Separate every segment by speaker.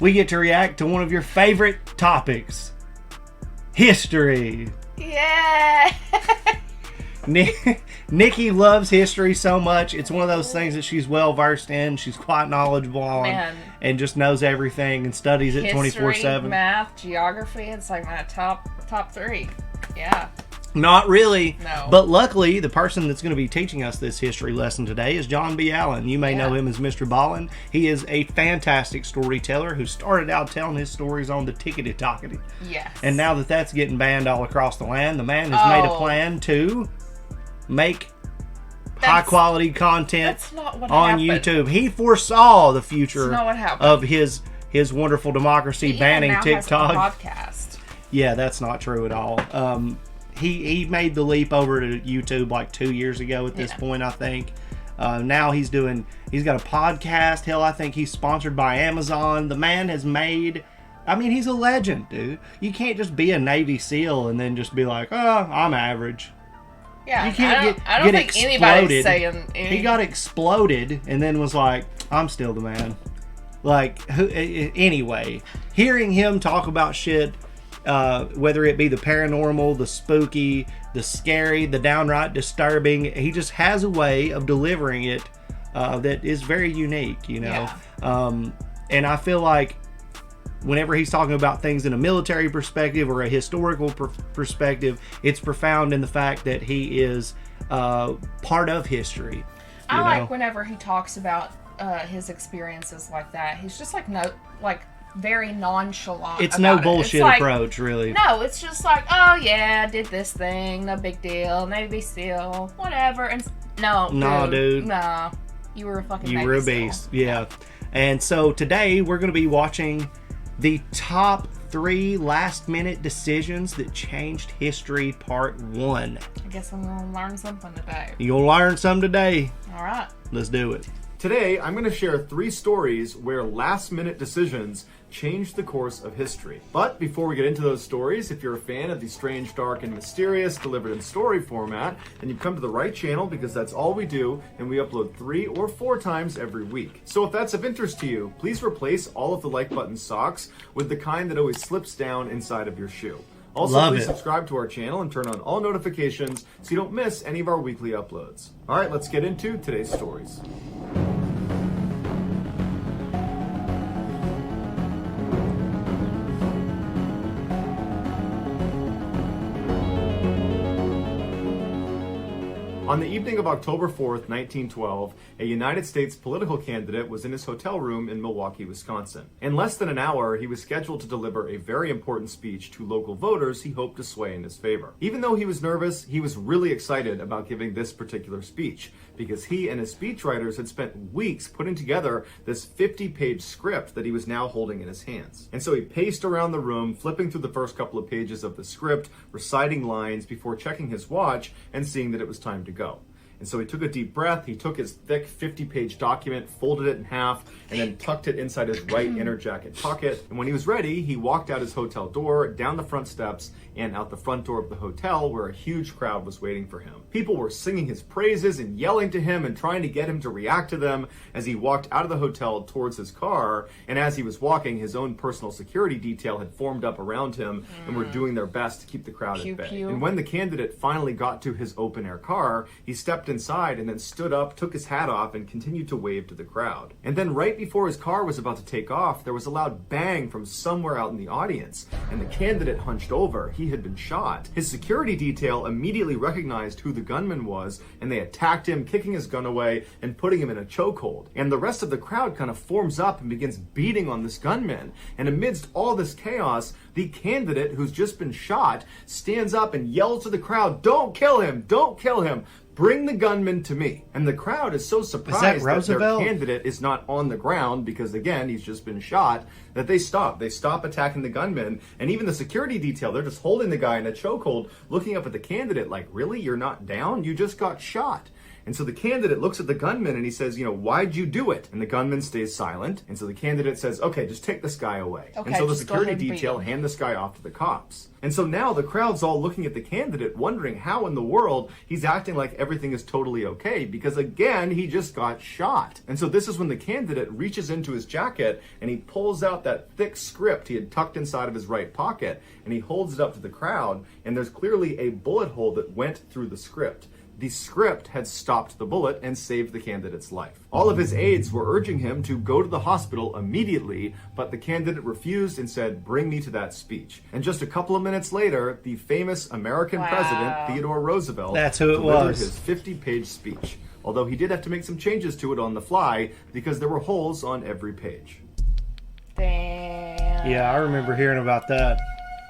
Speaker 1: we get to react to one of your favorite topics. History.
Speaker 2: Yeah.
Speaker 1: Nikki loves history so much. It's one of those things that she's well versed in. She's quite knowledgeable on, and just knows everything and studies it 24/7.
Speaker 2: History, math, geography. It's like my top three. Yeah.
Speaker 1: Not really.
Speaker 2: No.
Speaker 1: But luckily, the person that's going to be teaching us this history lesson today is John B. Allen. You may know him as Mr. Ballen. He is a fantastic storyteller who started out telling his stories on the Tickety Tockety.
Speaker 2: Yes.
Speaker 1: And now that that's getting banned all across the land, the man has made a plan to make high-quality content on YouTube. He foresaw the future of his wonderful democracy banning TikTok.
Speaker 2: Podcast.
Speaker 1: Yeah, that's not true at all. He made the leap over to YouTube like 2 years ago at this point, I think. Now he's got a podcast. Hell, I think he's sponsored by Amazon. The man has made, he's a legend, dude. You can't just be a Navy SEAL and then just be like, oh, I'm average.
Speaker 2: Yeah,
Speaker 1: you can't
Speaker 2: I don't think anybody's saying anything.
Speaker 1: He got exploded and then was like, I'm still the man. Anyway, hearing him talk about shit, whether it be the paranormal, the spooky, the scary, the downright disturbing, he just has a way of delivering it that is very unique, you know. Yeah. And I feel like whenever he's talking about things in a military perspective or a historical perspective, it's profound in the fact that he is part of history.
Speaker 2: I like whenever he talks about his experiences like that. He's just very nonchalant.
Speaker 1: It's no bullshit approach, really.
Speaker 2: No, it's just like, oh yeah, I did this thing, no big deal, Navy SEAL, whatever. And no, dude. No, you were a fucking Navy SEAL. You were a beast,
Speaker 1: yeah. And so today we're going to be watching the top 3 last-minute decisions that changed history, part 1.
Speaker 2: I guess I'm going to learn something today.
Speaker 1: You're going to learn something today.
Speaker 2: All right.
Speaker 1: Let's do it.
Speaker 3: Today, I'm going to share 3 stories where last-minute decisions changed the course of history. But before we get into those stories, if you're a fan of the strange, dark, and mysterious delivered in story format, then you've come to the right channel because that's all we do, and we upload 3 or 4 times every week. So if that's of interest to you, please replace all of the like button socks with the kind that always slips down inside of your shoe. Also, please subscribe to our channel and turn on all notifications so you don't miss any of our weekly uploads. All right, let's get into today's stories. On the evening of October 4th, 1912, a United States political candidate was in his hotel room in Milwaukee, Wisconsin. In less than an hour, he was scheduled to deliver a very important speech to local voters he hoped to sway in his favor. Even though he was nervous, he was really excited about giving this particular speech, because he and his speechwriters had spent weeks putting together this 50-page script that he was now holding in his hands. And so he paced around the room, flipping through the first couple of pages of the script, reciting lines before checking his watch and seeing that it was time to go. And so he took a deep breath, he took his thick 50-page document, folded it in half, and then tucked it inside his right inner jacket pocket. And when he was ready, he walked out his hotel door, down the front steps, and out the front door of the hotel where a huge crowd was waiting for him. People were singing his praises and yelling to him and trying to get him to react to them as he walked out of the hotel towards his car. And as he was walking, his own personal security detail had formed up around him and were doing their best to keep the crowd at bay. And when the candidate finally got to his open-air car, he stepped inside and then stood up, took his hat off, and continued to wave to the crowd. And then right before his car was about to take off, there was a loud bang from somewhere out in the audience, and the candidate hunched over. He had been shot. His security detail immediately recognized who the gunman was, and they attacked him, kicking his gun away and putting him in a chokehold. And the rest of the crowd kind of forms up and begins beating on this gunman. And amidst all this chaos, the candidate who's just been shot stands up and yells to the crowd, "Don't kill him! Don't kill him! Bring the gunman to me." And the crowd is so surprised that their candidate is not on the ground because, again, he's just been shot, that they stop. They stop attacking the gunman. And even the security detail, they're just holding the guy in a chokehold, looking up at the candidate like, really? You're not down? You just got shot. And so the candidate looks at the gunman and he says, why'd you do it? And the gunman stays silent. And so the candidate says, okay, just take this guy away.
Speaker 2: Okay,
Speaker 3: and so the
Speaker 2: just go
Speaker 3: security
Speaker 2: ahead and beat
Speaker 3: detail
Speaker 2: him.
Speaker 3: hand this guy off to the cops. And so now the crowd's all looking at the candidate, wondering how in the world he's acting like everything is totally okay, because again, he just got shot. And so this is when the candidate reaches into his jacket and he pulls out that thick script he had tucked inside of his right pocket, and he holds it up to the crowd, and there's clearly a bullet hole that went through the script. The script had stopped the bullet and saved the candidate's life. All of his aides were urging him to go to the hospital immediately, but the candidate refused and said, bring me to that speech. And just a couple of minutes later, the famous American president, Theodore Roosevelt,
Speaker 1: That's who it
Speaker 3: delivered
Speaker 1: was.
Speaker 3: his 50-page speech. Although he did have to make some changes to it on the fly because there were holes on every page.
Speaker 2: Damn.
Speaker 1: Yeah, I remember hearing about that.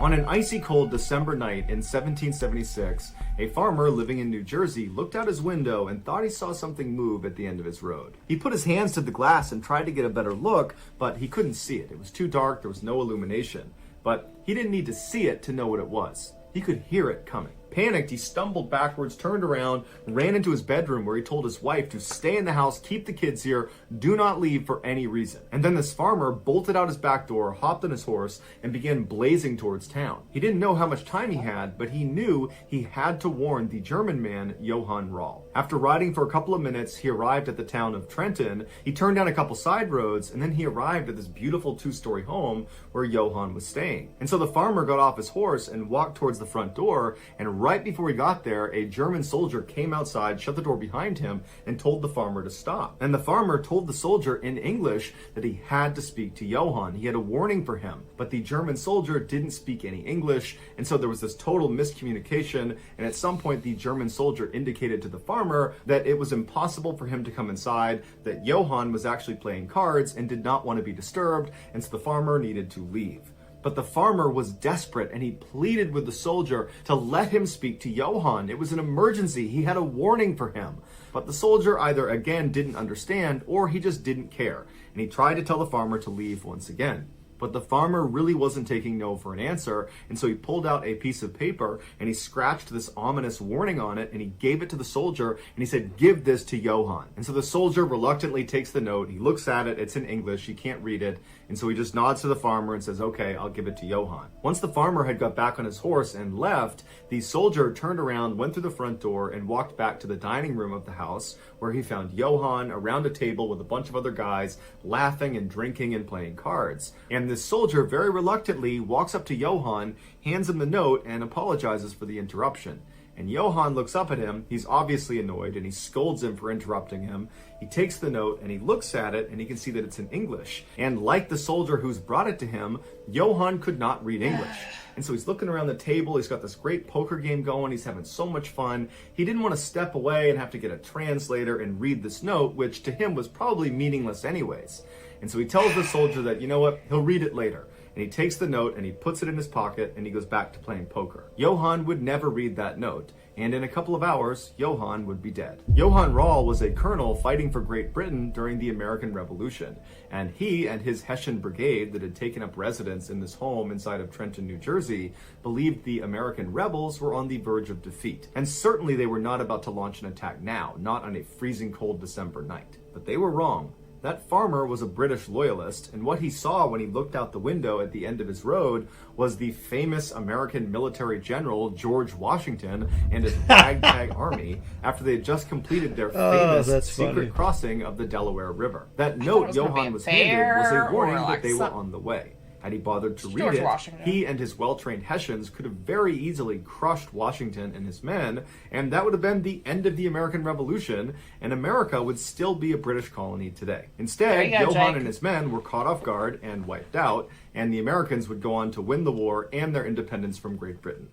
Speaker 3: On an icy cold December night in 1776, a farmer living in New Jersey looked out his window and thought he saw something move at the end of his road. He put his hands to the glass and tried to get a better look, but he couldn't see it. It was too dark, there was no illumination. But he didn't need to see it to know what it was. He could hear it coming. Panicked, he stumbled backwards, turned around, ran into his bedroom where he told his wife to stay in the house, keep the kids here, do not leave for any reason. And then this farmer bolted out his back door, hopped on his horse, and began blazing towards town. He didn't know how much time he had, but he knew he had to warn the German man, Johann Rall. After riding for a couple of minutes, he arrived at the town of Trenton. He turned down a couple side roads, and then he arrived at this beautiful two-story home where Johann was staying. And so the farmer got off his horse and walked towards the front door, and right before he got there, a German soldier came outside, shut the door behind him, and told the farmer to stop. And the farmer told the soldier in English that he had to speak to Johann. He had a warning for him, but the German soldier didn't speak any English, and so there was this total miscommunication, and at some point the German soldier indicated to the farmer that it was impossible for him to come inside, that Johann was actually playing cards and did not want to be disturbed, and so the farmer needed to leave. But the farmer was desperate and he pleaded with the soldier to let him speak to Johann. It was an emergency. He had a warning for him. But the soldier either again didn't understand or he just didn't care. And he tried to tell the farmer to leave once again. But the farmer really wasn't taking no for an answer, and so he pulled out a piece of paper and he scratched this ominous warning on it and he gave it to the soldier and he said, give this to Johann. And so the soldier reluctantly takes the note, he looks at it, it's in English, he can't read it, and so he just nods to the farmer and says, okay, I'll give it to Johann. Once the farmer had got back on his horse and left, the soldier turned around, went through the front door, and walked back to the dining room of the house, where he found Johann around a table with a bunch of other guys, laughing and drinking and playing cards. And this soldier very reluctantly walks up to Johann, hands him the note, and apologizes for the interruption. And Johann looks up at him, he's obviously annoyed, and he scolds him for interrupting him. He takes the note and he looks at it and he can see that it's in English. And like the soldier who's brought it to him, Johann could not read English. And so he's looking around the table, he's got this great poker game going, he's having so much fun. He didn't want to step away and have to get a translator and read this note, which to him was probably meaningless anyways. And so he tells the soldier that, you know what, he'll read it later. And he takes the note and he puts it in his pocket and he goes back to playing poker. Johann would never read that note, and in a couple of hours, Johann would be dead. Johann Rall was a colonel fighting for Great Britain during the American Revolution, and he and his Hessian brigade that had taken up residence in this home inside of Trenton, New Jersey, believed the American rebels were on the verge of defeat. And certainly they were not about to launch an attack now, not on a freezing cold December night. But they were wrong. That farmer was a British loyalist, and what he saw when he looked out the window at the end of his road was the famous American military general George Washington and his ragtag army after they had just completed their famous secret crossing of the Delaware River. That note Johann was handed was a warning that they were on the way. Had he bothered to read it, he and his well-trained Hessians could have very easily crushed Washington and his men, and that would have been the end of the American Revolution, and America would still be a British colony today. Instead, Johann and his men were caught off guard and wiped out, and the Americans would go on to win the war and their independence from Great Britain.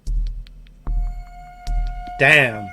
Speaker 1: Damn.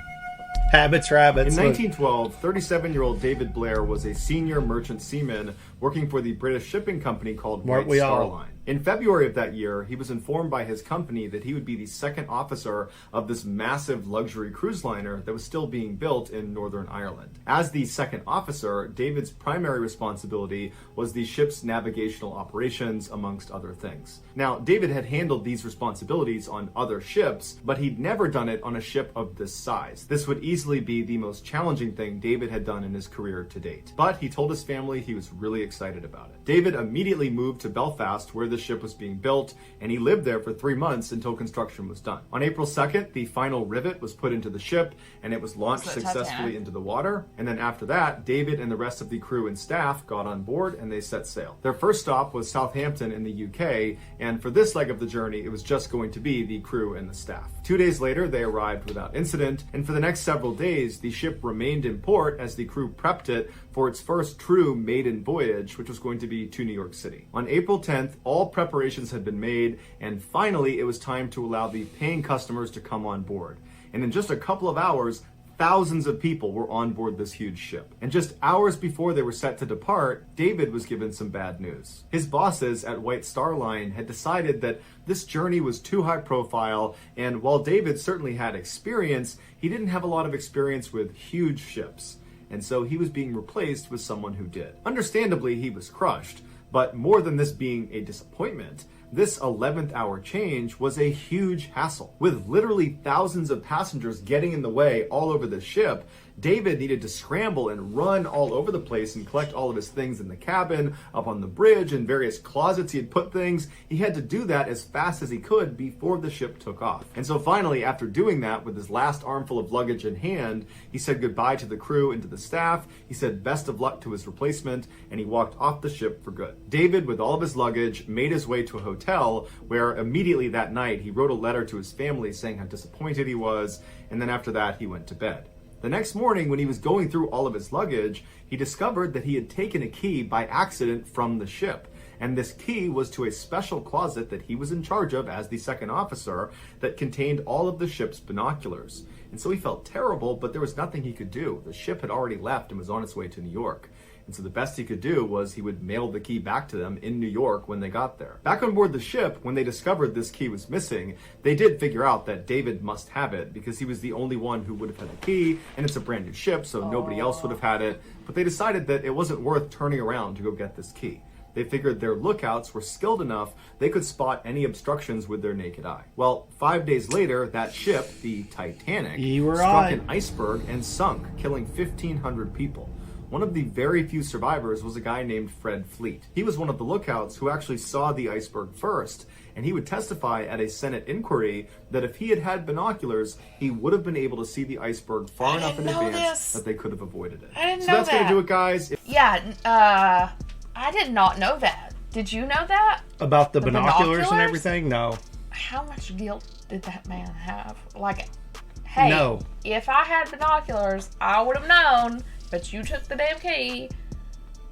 Speaker 1: Habits, rabbits.
Speaker 3: In 1912, 37-year-old David Blair was a senior merchant seaman working for the British shipping company called
Speaker 1: Weren't
Speaker 3: White
Speaker 1: we
Speaker 3: Star
Speaker 1: all?
Speaker 3: Line. In February of that year, he was informed by his company that he would be the second officer of this massive luxury cruise liner that was still being built in Northern Ireland. As the second officer, David's primary responsibility was the ship's navigational operations, amongst other things. Now, David had handled these responsibilities on other ships, but he'd never done it on a ship of this size. This would easily be the most challenging thing David had done in his career to date. But he told his family he was really excited about it. David immediately moved to Belfast, where the ship was being built, and he lived there for 3 months until construction was done. On April 2nd, the final rivet was put into the ship, and it was launched successfully into the water. And then after that, David and the rest of the crew and staff got on board and they set sail. Their first stop was Southampton in the UK, and for this leg of the journey, it was just going to be the crew and the staff. 2 days later, they arrived without incident, and for the next several days, the ship remained in port as the crew prepped it for its first true maiden voyage, which was going to be to New York City. On April 10th, all preparations had been made, and finally it was time to allow the paying customers to come on board. And in just a couple of hours, thousands of people were on board this huge ship. And just hours before they were set to depart, David was given some bad news. His bosses at White Star Line had decided that this journey was too high profile, and while David certainly had experience, he didn't have a lot of experience with huge ships. And so he was being replaced with someone who did. Understandably, he was crushed, but more than this being a disappointment, this 11th hour change was a huge hassle. With literally thousands of passengers getting in the way all over the ship, David needed to scramble and run all over the place and collect all of his things in the cabin, up on the bridge, in various closets he had put things. He had to do that as fast as he could before the ship took off. And so finally, after doing that with his last armful of luggage in hand, he said goodbye to the crew and to the staff. He said best of luck to his replacement, and he walked off the ship for good. David, with all of his luggage, made his way to a hotel where immediately that night he wrote a letter to his family saying how disappointed he was, and then after that he went to bed. The next morning, when he was going through all of his luggage, he discovered that he had taken a key by accident from the ship. And this key was to a special closet that he was in charge of as the second officer that contained all of the ship's binoculars. And so he felt terrible, but there was nothing he could do. The ship had already left and was on its way to New York. And so the best he could do was he would mail the key back to them in New York when they got there. Back on board the ship, when they discovered this key was missing, they did figure out that David must have it because he was the only one who would have had the key, and it's a brand new ship, so nobody else would have had it. But they decided that it wasn't worth turning around to go get this key. They figured their lookouts were skilled enough they could spot any obstructions with their naked eye. Well, 5 days later, that ship, the Titanic, struck an iceberg and sunk, killing 1,500 people. One of the very few survivors was a guy named Fred Fleet. He was one of the lookouts who actually saw the iceberg first, and he would testify at a Senate inquiry that if he had had binoculars, he would have been able to see the iceberg far enough in advance that they could have avoided it.
Speaker 2: I didn't know
Speaker 3: so that's
Speaker 2: that.
Speaker 3: Gonna do it, guys.
Speaker 2: Yeah, I did not know that. Did you know that?
Speaker 1: About the binoculars and everything? No.
Speaker 2: How much guilt did that man have? Like, hey,
Speaker 1: no.
Speaker 2: If I had binoculars, I would have known. But you took the damn key.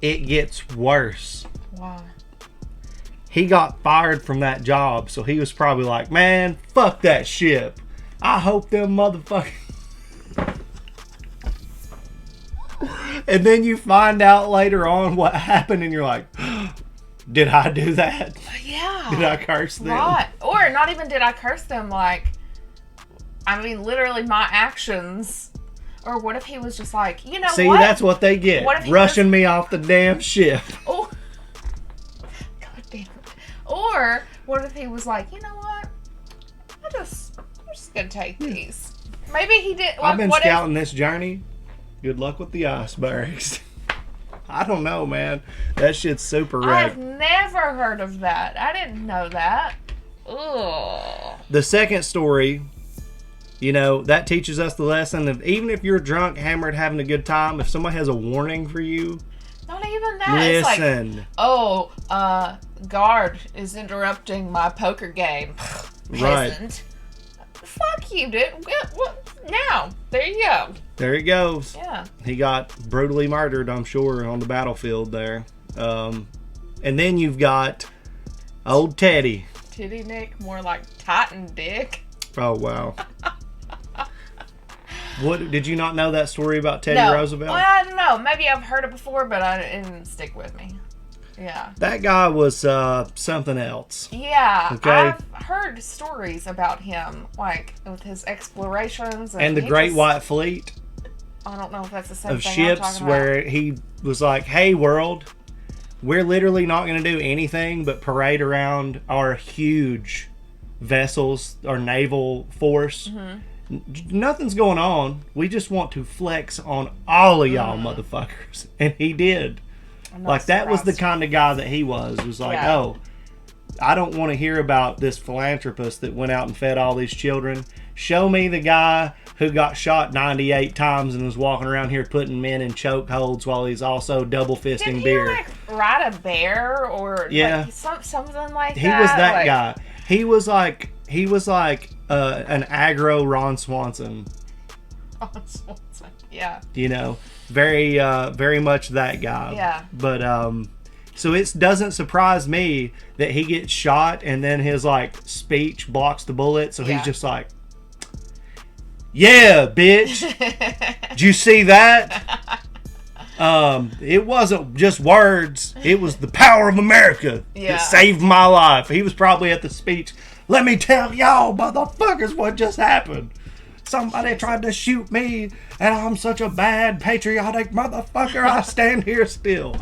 Speaker 1: It gets worse.
Speaker 2: Why?
Speaker 1: He got fired from that job, so he was probably like, man, fuck that ship. I hope them motherfuckers... And then you find out later on what happened, and you're like, did I do that?
Speaker 2: Yeah.
Speaker 1: Did I curse them?
Speaker 2: Right. Or not even did I curse them, like, I mean, literally my actions... Or what if he was just like, you know what?
Speaker 1: See, that's what they get. Rushing me off the damn ship.
Speaker 2: Oh. God damn it. Or what if he was like, you know what? I'm just going to take these. Maybe he did. Like,
Speaker 1: I've been scouting this journey. Good luck with the icebergs. I don't know, man. That shit's super wrecked.
Speaker 2: I've never heard of that. I didn't know that. Ugh.
Speaker 1: The second story... You know, that teaches us the lesson of even if you're drunk, hammered, having a good time, if somebody has a warning for you,
Speaker 2: not even that.
Speaker 1: Listen.
Speaker 2: It's like, oh, guard is interrupting my poker game. Peasant. Fuck you, dude. What? Now, there you go.
Speaker 1: There he goes.
Speaker 2: Yeah.
Speaker 1: He got brutally murdered, I'm sure, on the battlefield there. And then you've got old Teddy.
Speaker 2: Titty Nick, more like Titan Dick.
Speaker 1: Oh, wow. What, did you not know that story about Teddy Roosevelt?
Speaker 2: Well, I don't know. Maybe I've heard it before, but it didn't stick with me. Yeah.
Speaker 1: That guy was something else.
Speaker 2: Yeah.
Speaker 1: Okay.
Speaker 2: I've heard stories about him, like with his explorations
Speaker 1: And the Great White Fleet
Speaker 2: I don't know if that's the same
Speaker 1: of
Speaker 2: thing I'm
Speaker 1: ships
Speaker 2: talking
Speaker 1: where he was like, hey, world, we're literally not going to do anything but parade around our huge vessels, our naval force. Nothing's going on. We just want to flex on all of y'all motherfuckers. And he did. Like, that was the kind of guy that he was. It was like, oh, I don't want to hear about this philanthropist that went out and fed all these children. Show me the guy who got shot 98 times and was walking around here putting men in chokeholds while he's also double fisting beer.
Speaker 2: Did he, like, ride a bear or like, something like that?
Speaker 1: He was that guy. He was like an aggro Ron Swanson.
Speaker 2: Ron Swanson, yeah.
Speaker 1: You know, very much that guy.
Speaker 2: Yeah.
Speaker 1: But so it doesn't surprise me that he gets shot and then his like speech blocks the bullet. So he's just like, yeah, bitch. Did you see that? It wasn't just words. It was the power of America that saved my life. He was probably at the speech. Let me tell y'all, motherfuckers, what just happened. Somebody tried to shoot me, and I'm such a bad, patriotic motherfucker. I stand here still.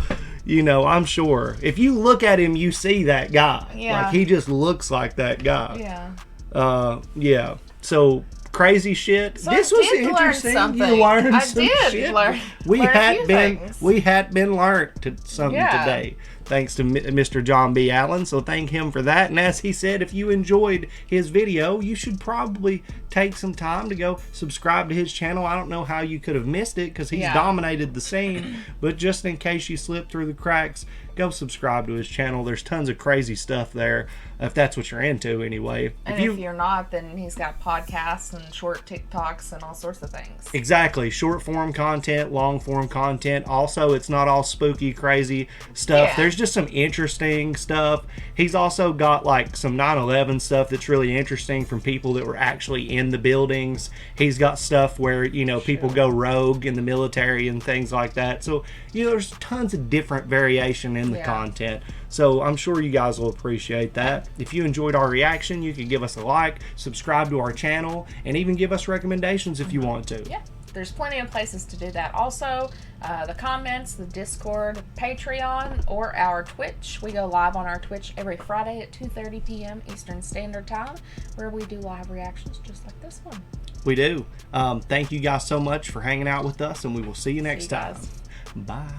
Speaker 1: You know, I'm sure. If you look at him, you see that guy.
Speaker 2: Yeah.
Speaker 1: Like, he just looks like that guy.
Speaker 2: Yeah.
Speaker 1: Yeah. So, crazy shit.
Speaker 2: So
Speaker 1: this
Speaker 2: I
Speaker 1: was
Speaker 2: did
Speaker 1: interesting.
Speaker 2: learn
Speaker 1: You learned
Speaker 2: I
Speaker 1: some
Speaker 2: did
Speaker 1: shit.
Speaker 2: learn
Speaker 1: We
Speaker 2: a
Speaker 1: had
Speaker 2: few
Speaker 1: been
Speaker 2: things.
Speaker 1: we had been learned to something today. Thanks to Mr. John B. Allen, so thank him for that. And as he said, if you enjoyed his video, you should probably take some time to go subscribe to his channel. I don't know how you could have missed it because he's dominated the scene, but just in case you slip through the cracks, go subscribe to his channel. There's tons of crazy stuff there, if that's what you're into anyway.
Speaker 2: And if you're not, then he's got podcasts and short TikToks and all sorts of things.
Speaker 1: Exactly. Short form content, long form content. Also, it's not all spooky, crazy stuff. There's just some interesting stuff. He's also got like some 9/11 stuff that's really interesting from people that were actually in the buildings. He's got stuff where, you know, people go rogue in the military and things like that. So, you know, there's tons of different variation in the content. So I'm sure you guys will appreciate that. If you enjoyed our reaction, you can give us a like, subscribe to our channel, and even give us recommendations if you want to.
Speaker 2: Yeah, there's plenty of places to do that. Also, the comments, the Discord, Patreon, or our Twitch. We go live on our Twitch every Friday at 2:30 p.m. Eastern Standard Time, where we do live reactions just like this one.
Speaker 1: We do. Thank you guys so much for hanging out with us, and we will see you next time. Bye.